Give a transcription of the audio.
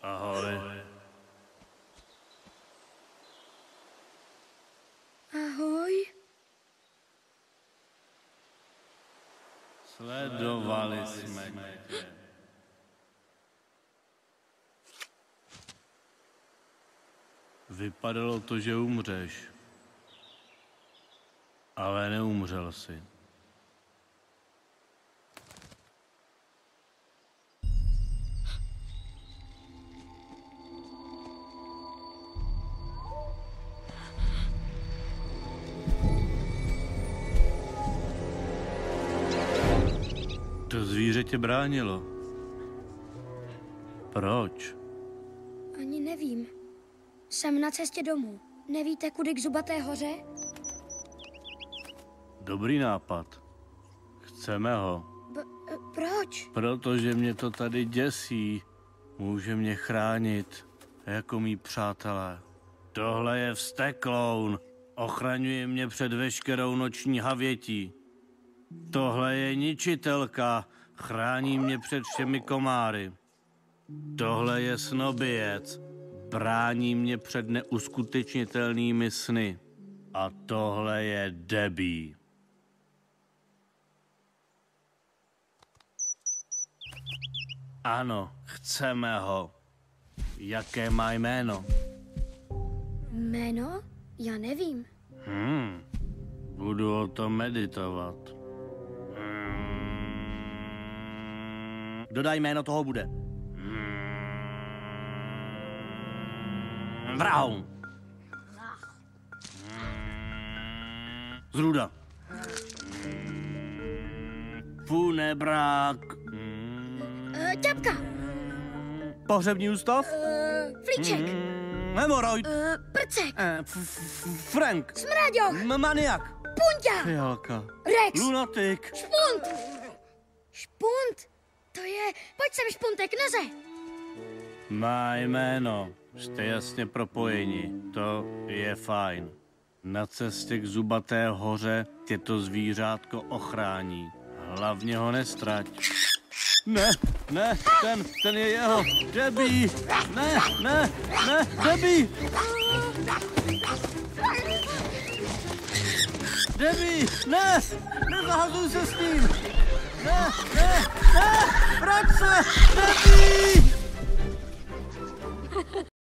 Ahoj. Ahoj. Sledovali jsme tě. Vypadalo to, že umřeš. Ale neumřel jsi. To zvíře tě bránilo. Proč? Ani nevím. Jsem na cestě domů. Nevíte, kudy k Zubaté hoře? Dobrý nápad. Chceme ho. Proč? Protože mě to tady děsí. Může mě chránit, jako mý přátelé. Tohle je vztekloun. Ochraňuje mě před veškerou noční havětí. Tohle je ničitelka. Chrání mě před všemi komáry. Tohle je snobijec. Brání mě před neuskutečnitelnými sny. A tohle je Debbie. Ano, chceme ho. Jaké má jméno? Jméno? Já nevím. Budu o tom meditovat. Kdo dá jméno, toho bude. Brown. Zruda. Funebrák. Ťapka. Pohřební ústav. Flíček. Hemoroid. Prcek. Frank. Smráďoch. Maniak. Punťa. Fialka. Rex. Lunatik. Špunt. Špunt. To je... Pojď sem, špuntek, neze. Má jméno. Jste jasně propojeni. To je fajn. Na cestě k Zubaté hoře tě to zvířátko ochrání. Hlavně ho nestrať. Ne, ten je jeho. Debbie! Ne, Debbie! Debbie, ne! Nezahazuj se s ním! Ne, vrať se! Debbie!